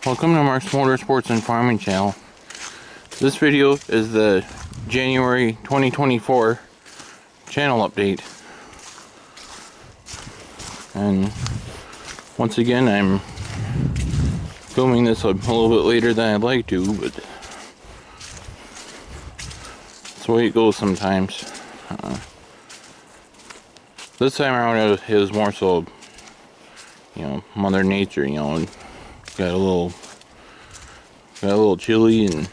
Welcome to Mark's Motorsports and Farming channel. This video is the January 2024 channel update. And once again, I'm filming this a little bit later than I'd like to, but that's the way it goes sometimes. This time around it was more so, Mother Nature, got a little chilly and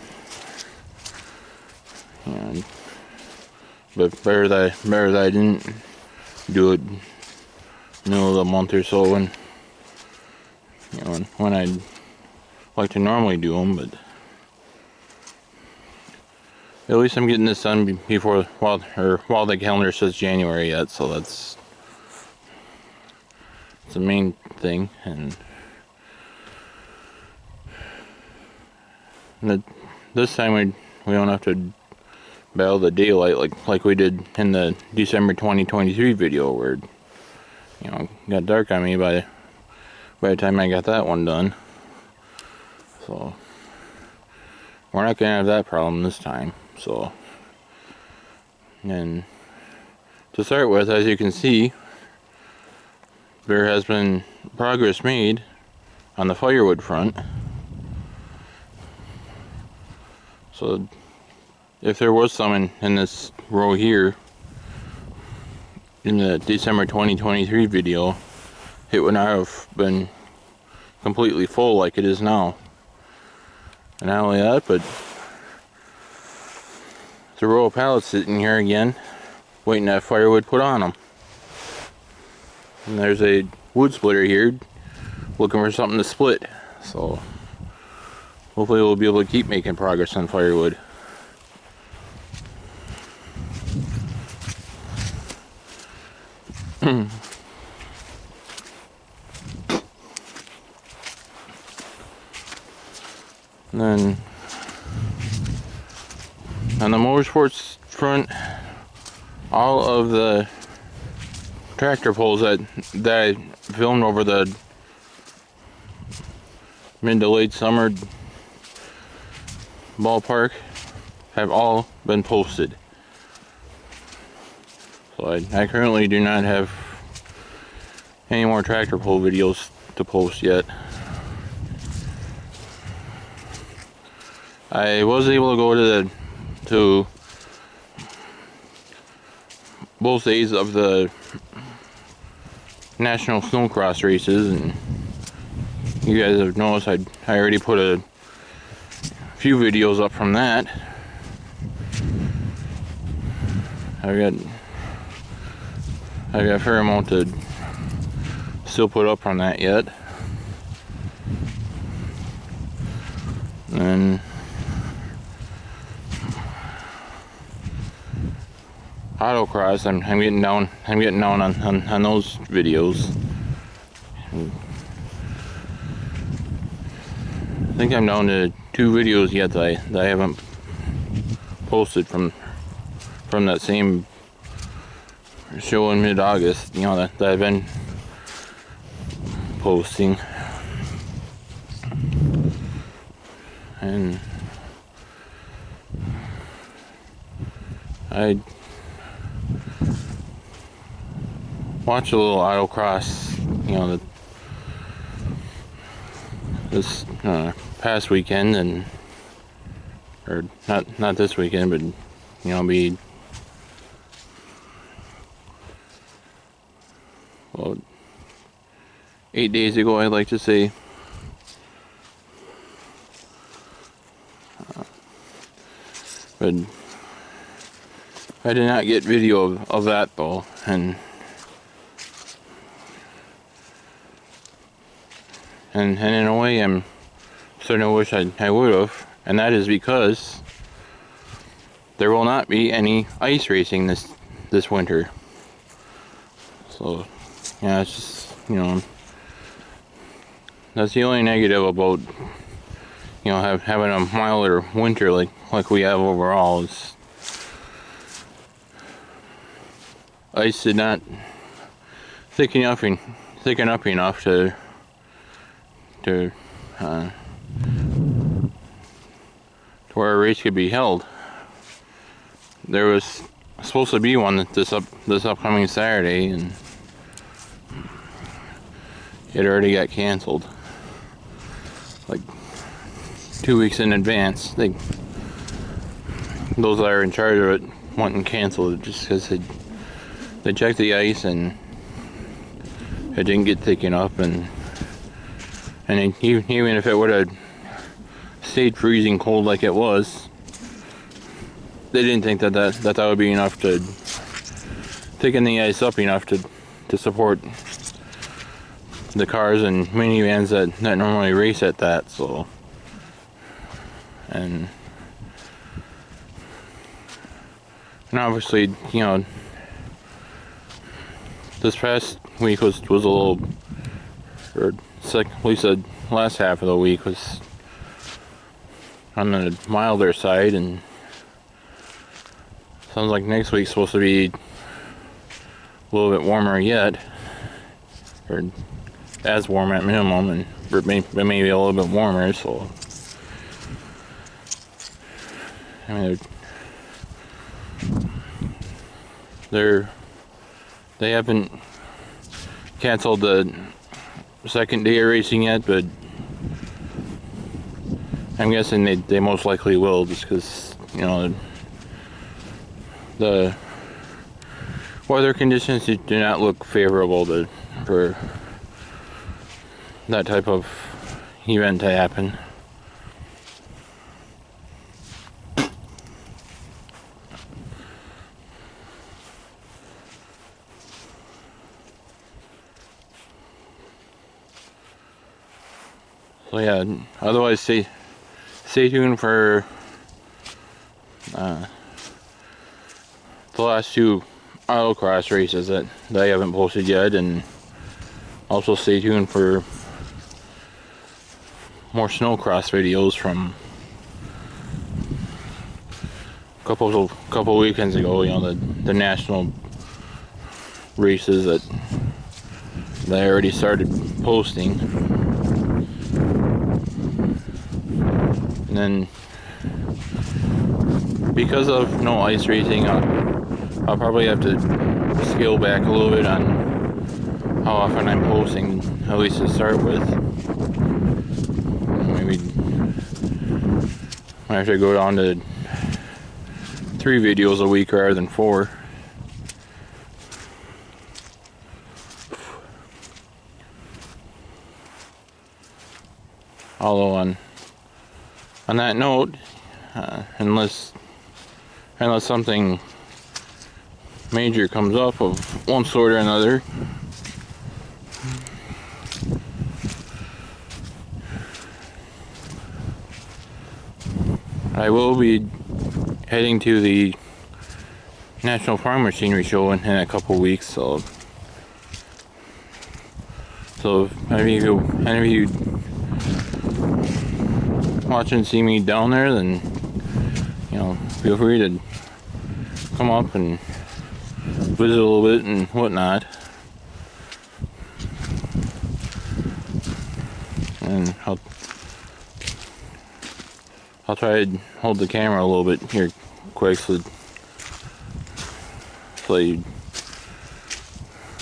but better that I didn't do it middle of the month or so when I'd like to normally do them, but at least I'm getting this done before while the calendar says January yet, so that's the main thing. And this time we don't have to battle the daylight like we did in the December 2023 video, where it got dark on me by the time I got that one done. So we're not gonna have that problem this time. So, and to start with, as you can see, there has been progress made on the firewood front. So if there was some in this row here in the December 2023 video, it would not have been completely full like it is now. And not only that, but there's a row of pallets sitting here again, waiting to have firewood put on them. And there's a wood splitter here, looking for something to split. So hopefully we'll be able to keep making progress on firewood. And then on the motorsports front, all of the tractor pulls that I filmed over the mid to late summer ballpark have all been posted. So I currently do not have any more tractor pull videos to post yet. I was able to go to both days of the National Snowcross races, and you guys have noticed I already put a few videos up from that. I've got a fair amount to still put up from that yet. And autocross, I'm getting down on those videos. I think I'm down to 2 videos yet that I haven't posted from that same show in mid-August, that I've been posting. And I watched a little autocross, this past weekend, or not this weekend, but be well 8 days ago, I'd like to say. But I did not get video of that though, and in a way I'm starting to wish I would have, and that is because there will not be any ice racing this winter. So yeah, it's just that's the only negative about having a milder winter like we have overall, is ice did not thicken up enough to where a race could be held. There was supposed to be one this upcoming Saturday, and it already got canceled like 2 weeks in advance. Those that are in charge of it went and canceled it just because they checked the ice and it didn't get thick enough, and even if it would have stayed freezing cold like it was, they didn't think that would be enough to thicken the ice up enough to support the cars and minivans that normally race at that. So, and obviously, you know, this past week was a little, or at least the last half of the week was on the milder side, and sounds like next week's supposed to be a little bit warmer yet, or as warm at minimum, and maybe a little bit warmer. So, I mean, they haven't canceled the second day of racing yet, but I'm guessing they most likely will, just because, you know, the weather conditions do not look favorable for that type of event to happen. So yeah, otherwise stay tuned for the last two autocross races that I haven't posted yet, and also stay tuned for more snowcross videos from a couple weekends ago. You know, the national races that I already started posting. And then, because of no ice racing, I'll probably have to scale back a little bit on how often I'm posting, at least to start with. Maybe I have to go down to 3 videos a week rather than 4. Although on that note, unless something major comes up of one sort or another, I will be heading to the National Farm Machinery Show in a couple weeks. So if any of you watch and see me down there, then, you know, feel free to come up and visit a little bit and whatnot. And I'll try to hold the camera a little bit here quick so you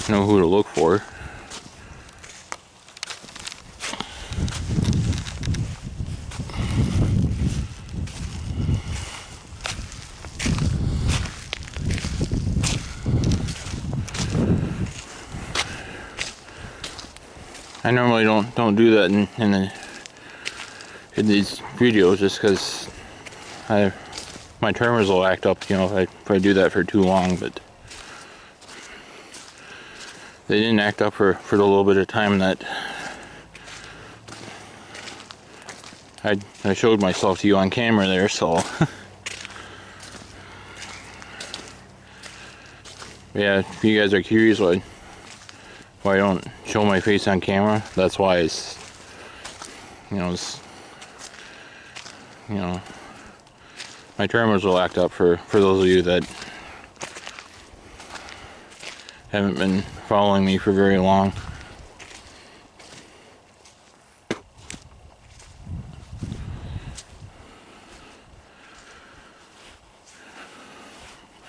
know who to look for. I normally don't do that in these videos, just because my terminals will act up, you know, if I do that for too long. But they didn't act up for the little bit of time that I showed myself to you on camera there. So yeah, if you guys are curious why I don't show my face on camera, that's why. It's, you know, my terminals will act up for those of you that haven't been following me for very long.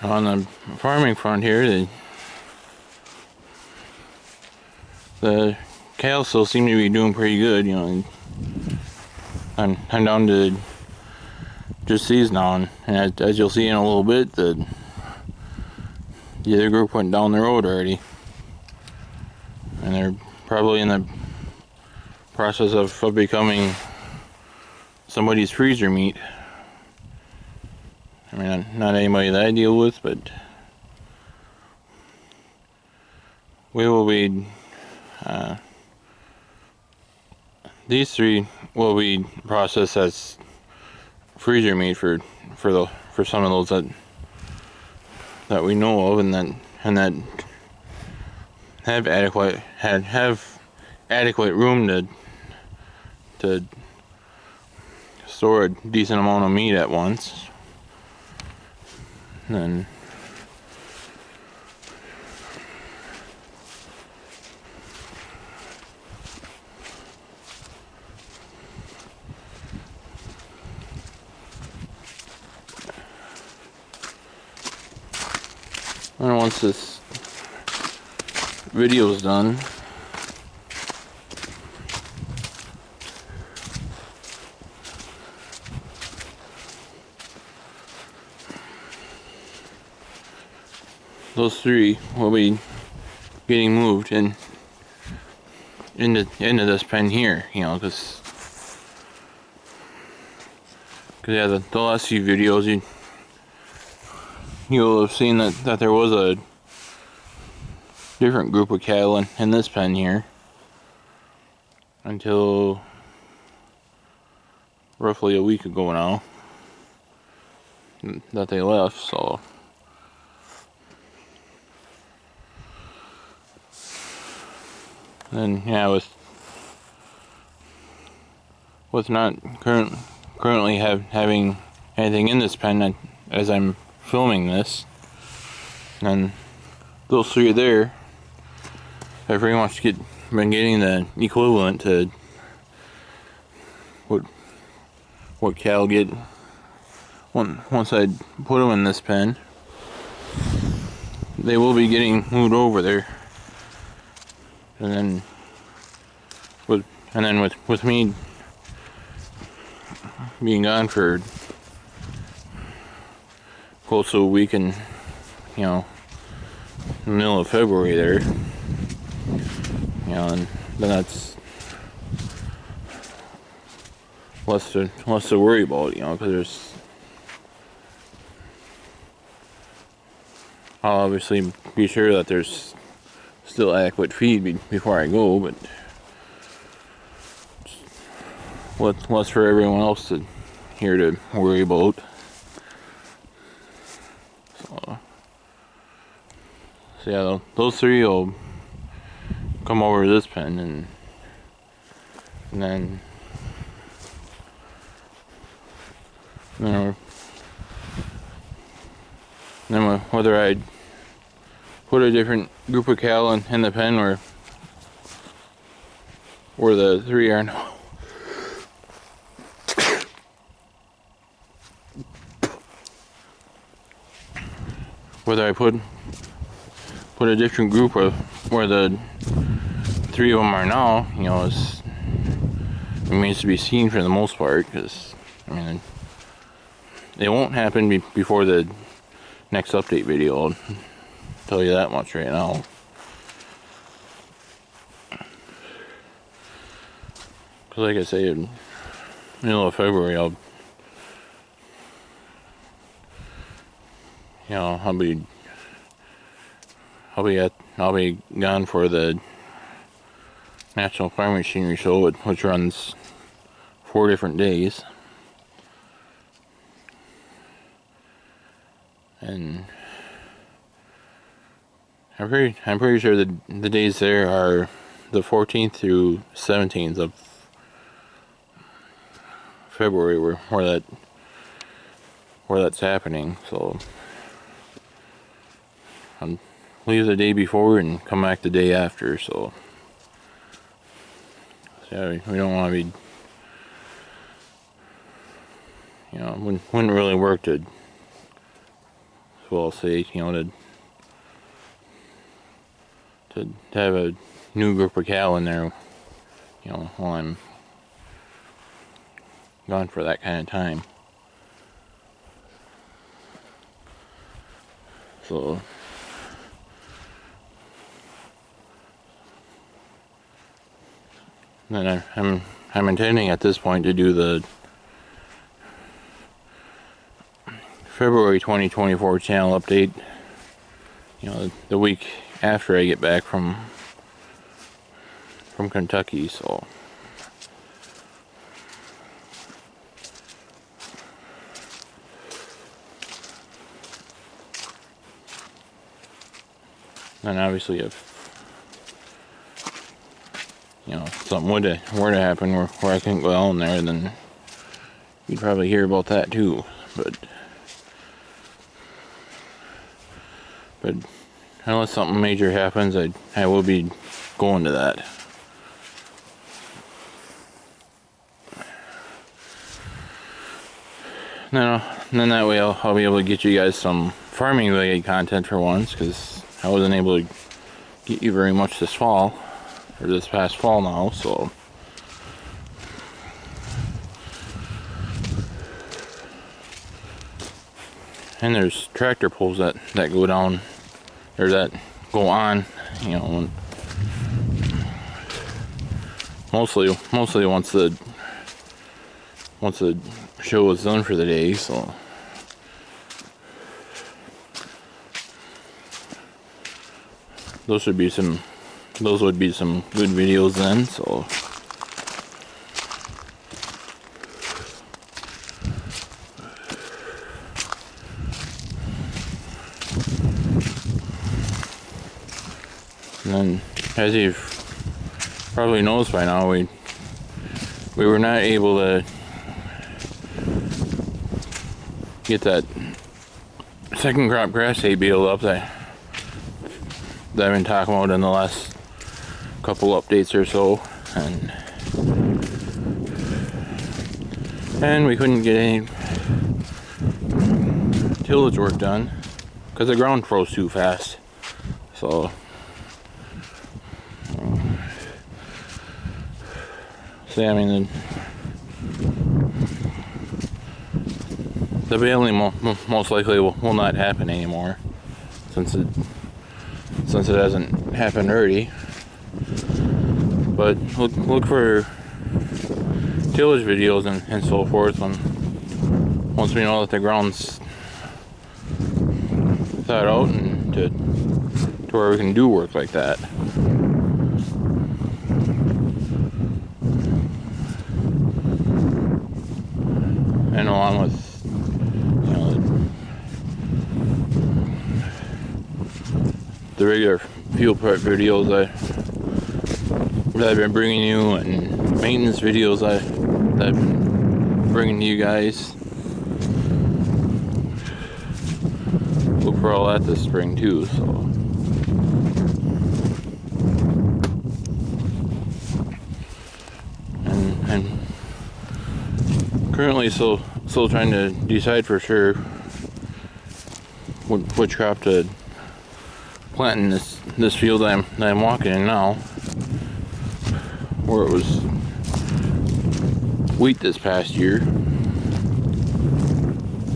On the farming front here, the cows still seem to be doing pretty good, you know. I'm down to just these now, and as you'll see in a little bit, the other group went down the road already, and they're probably in the process of becoming somebody's freezer meat. I mean, not anybody that I deal with, but we will be, these three will be processed as freezer meat for some of those that we know of, and that have adequate room to store a decent amount of meat at once. And once this video is done, those three will be getting moved into this pen here, you know, because yeah, the last few videos you'll have seen that there was a different group of cattle in this pen here until roughly a week ago now that they left. So then, yeah, with not currently having anything in this pen as I'm filming this, and those three there have pretty much been getting the equivalent to what cattle get once I put them in this pen. They will be getting moved over there, and then with me being gone for close to a week, and you know, in the middle of February there, you know, and then that's less to worry about, you know, because I'll obviously be sure that there's still adequate feed before I go, but less for everyone else here to worry about. So yeah, those three will come over to this pen, and then whether I put a different group of cattle in the pen where the three are now, whether I put a different group of where the three of them are now, you know, it remains to be seen for the most part, because I mean, it won't happen before the next update video, I'll tell you that much right now. Because like I say, in the middle of February, I'll be gone for the National Farm Machinery Show, which runs 4 different days. And I'm pretty sure the days there are the 14th through 17th of February, where that's happening. So I'll leave the day before and come back the day after. So yeah, we don't want to be, you know, wouldn't really work to So I'll say, you know, to have a new group of cattle in there, you know, while I'm gone for that kind of time. So then I'm intending at this point to do the February 2024 channel update, you know, the week after I get back from Kentucky. So then obviously if, you know, something were to happen where I couldn't go down there, then you'd probably hear about that too. But unless something major happens, I will be going to that. Then that way I'll be able to get you guys some farming related content for once, because I wasn't able to get you very much this fall, or this past fall now, so. And there's tractor pulls that go down, or that go on, you know, mostly once the show is done for the day. So those would be some good videos then. So and then, as you've probably noticed by now, we were not able to get that second crop grass hay bale up that I've been talking about in the last couple updates or so, and we couldn't get any tillage work done because the ground froze too fast. So I mean, the baling most likely will not happen anymore, since it hasn't happened already. But look for tillage videos and so forth once we know that the ground's thawed out and to where we can do work like that. And along with, you know, the regular field prep videos that I've been bringing you, and maintenance videos that I've been bringing to you guys. Look for all that this spring too. So and currently still trying to decide for sure which crop to plant in this field that I'm walking in now, where it was wheat this past year.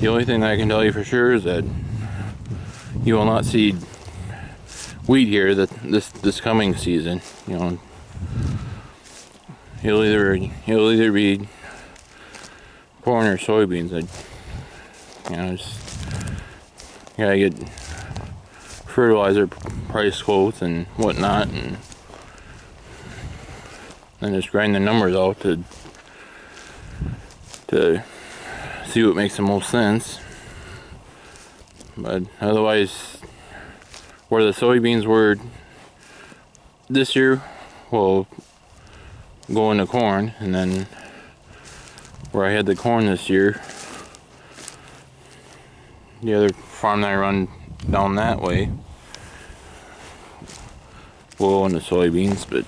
The only thing I can tell you for sure is that you will not see wheat here this coming season. You know, it'll either be corn or soybeans. You know, just gotta get fertilizer price quotes and whatnot, and then just grind the numbers out to see what makes the most sense. But otherwise, where the soybeans were this year will go into corn, and then where I had the corn this year, the other farm that I run down that way will go into soybeans. But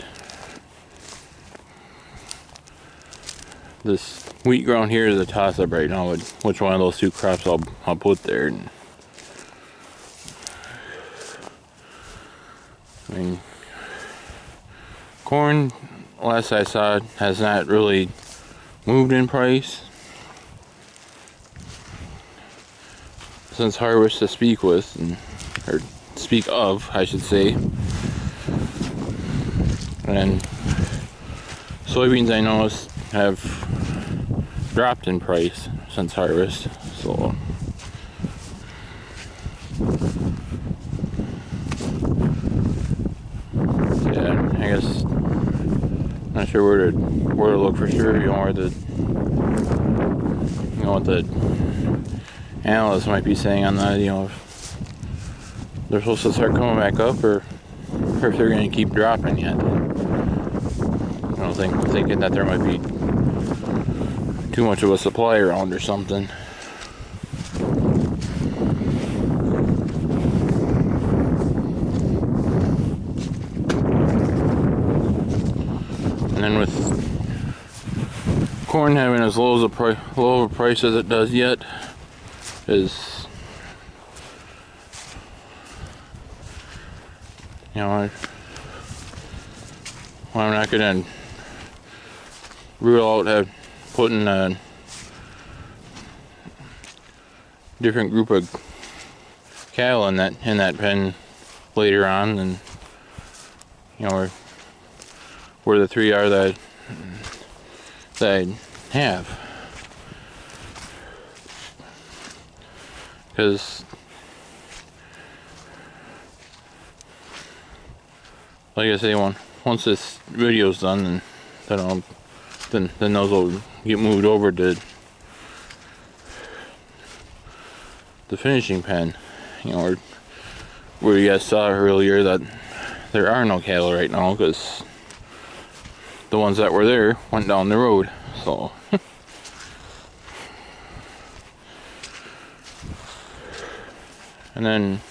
this wheat ground here is a toss-up right now with which one of those two crops I'll put there. And I mean, corn, last I saw, has not really moved in price since harvest to speak with, or speak of, I should say. And soybeans, I noticed, have dropped in price since harvest. So yeah, I guess not sure where to look for sure. Where the what the analysts might be saying on that. If they're supposed to start coming back up, or if they're going to keep dropping yet. Thinking that there might be too much of a supply around or something. And then with corn having as low of a price as it does yet, is I'm not gonna rule out putting a different group of cattle in that pen later on, and where the three are that I have, because like I say, once this video's done, then those will get moved over to the finishing pen, where you guys saw earlier that there are no cattle right now, because the ones that were there went down the road. So and then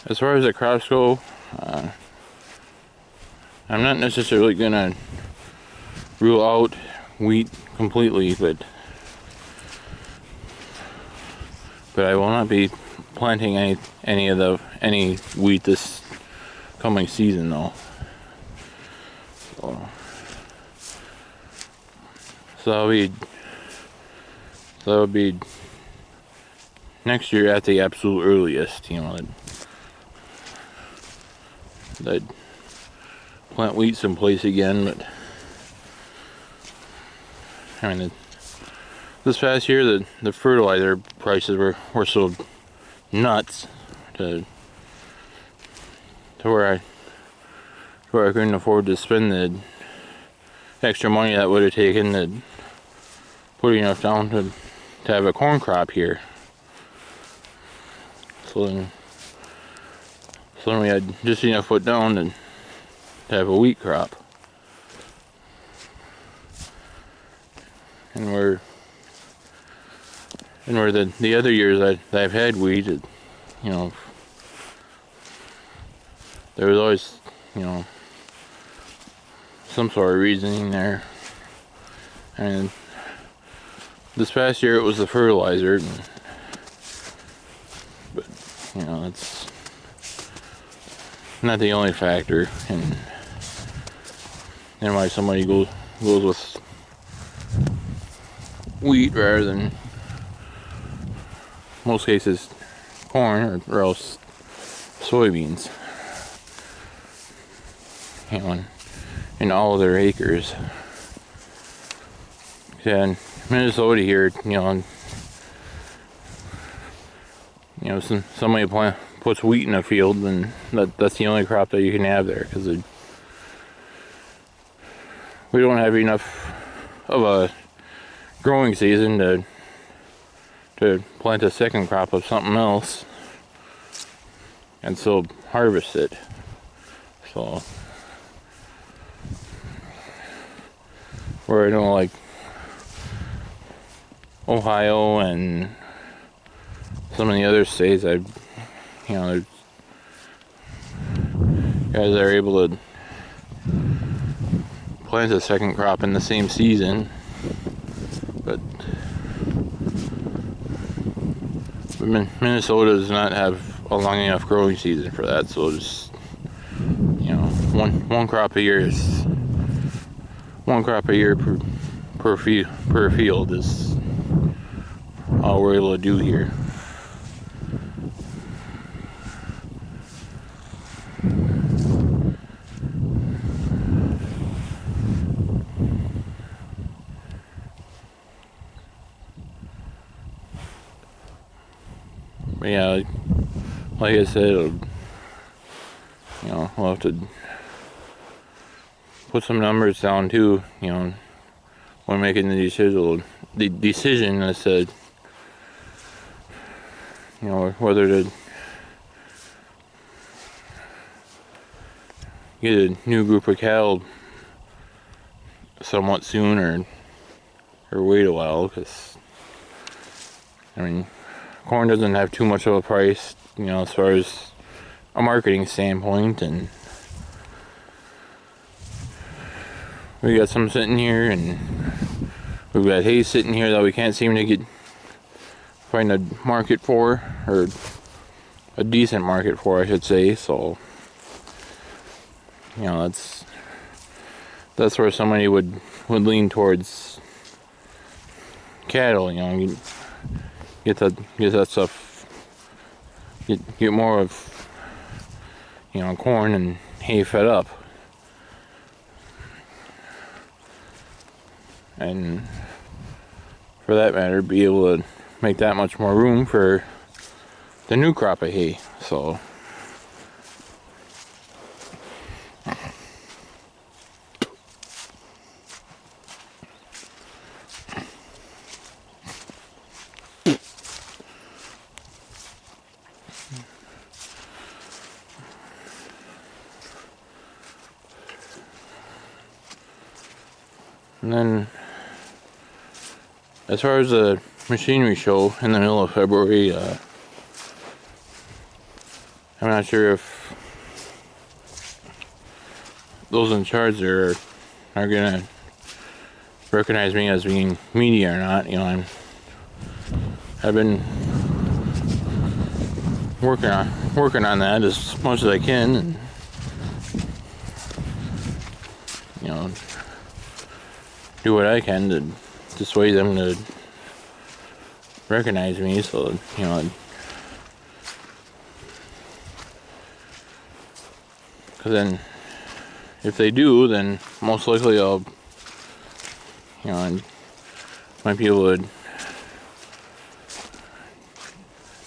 as far as the crops go, I'm not necessarily gonna rule out wheat completely, but I will not be planting any wheat this coming season though. So that'll be next year at the absolute earliest. That plant wheat someplace again, but I mean, this past year the fertilizer prices were so nuts to where I couldn't afford to spend the extra money that would have taken to put enough down to have a corn crop here. So then we had just enough put down to have a wheat crop. And where the other years that I've had wheat, there was always, some sort of reasoning there. And this past year it was the fertilizer, but it's not the only factor, and why somebody goes with wheat rather than, most cases, corn or else soybeans, in all of their acres. And Minnesota here, somebody puts wheat in a field, and that's the only crop that you can have there, because we don't have enough of a growing season to plant a second crop of something else and still harvest it. So where I know, like Ohio and some of the other states, there's guys that are able to plant a second crop in the same season, but Minnesota does not have a long enough growing season for that, so just one crop a year is per field is all we're able to do here. But yeah, like I said, you know, we'll have to put some numbers down too, you know, when making the decision as to, you know, whether to get a new group of cattle somewhat soon or wait a while, because I mean, corn doesn't have too much of a price, you know, as far as a marketing standpoint, and we got some sitting here, and we've got hay sitting here that we can't seem to find a market for, or a decent market for, I should say. So, you know, that's where somebody would lean towards cattle. You know, you get that stuff, get more of, you know, corn and hay fed up, and for that matter, be able to make that much more room for the new crop of hay. So and then, as far as the machinery show in the middle of February, I'm not sure if those in charge there are gonna recognize me as being media or not. You know, I've been working on that as much as I can, and you know, do what I can to dissuade them to recognize me. So, you know, because then if they do, then most likely I'll, you know, I might be able to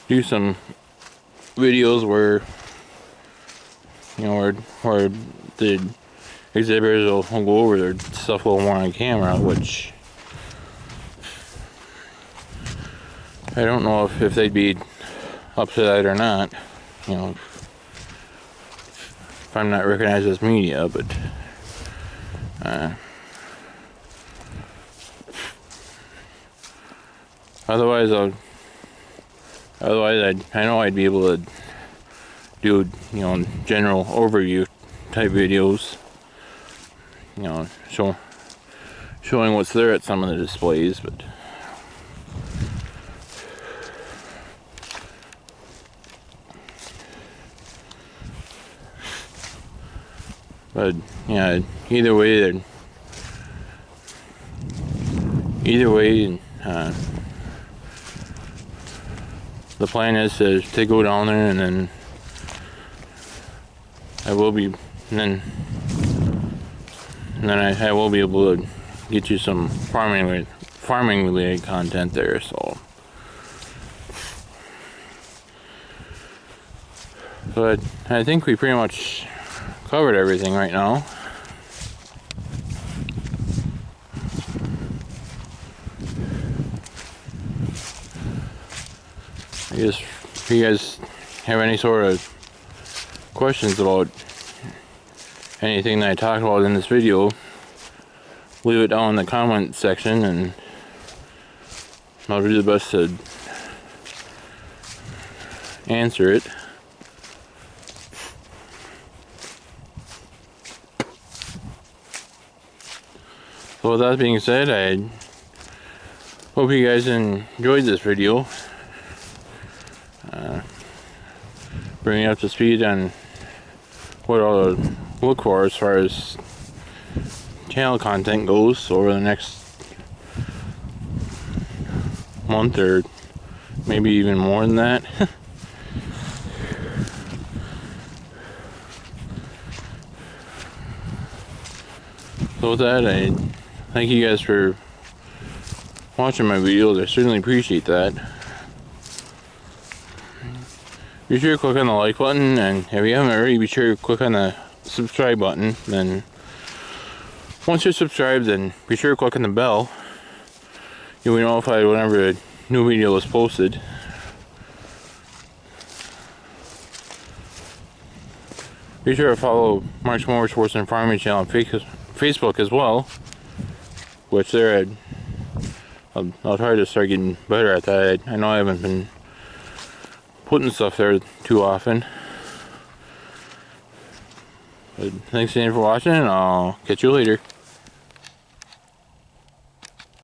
do some videos where, you know, where the exhibitors will go over their stuff a little more on camera, which I don't know if they'd be up to that or not, you know, if I'm not recognized as media. But otherwise I know I'd be able to do, you know, general overview type videos, you know, showing what's there at some of the displays. But yeah, either way, the plan is to go down there, and then I will be able to get you some farming related content there. So I think we pretty much covered everything right now. I guess if you guys have any sort of questions about anything that I talked about in this video, leave it down in the comment section, and I'll do the best to answer it. So with that being said, I hope you guys enjoyed this video. Bringing up to speed on what all look for as far as channel content goes over the next month, or maybe even more than that. So with that, I thank you guys for watching my videos. I certainly appreciate that. Be sure to click on the like button, and if you haven't already, be sure to click on the subscribe button. Then once you're subscribed, then be sure to click on the bell. You'll be notified whenever a new video is posted. Be sure to follow Mark's Motorsports and Farming channel on Facebook as well, which there I'll try to start getting better at that. I know I haven't been putting stuff there too often. But thanks again for watching, and I'll catch you later.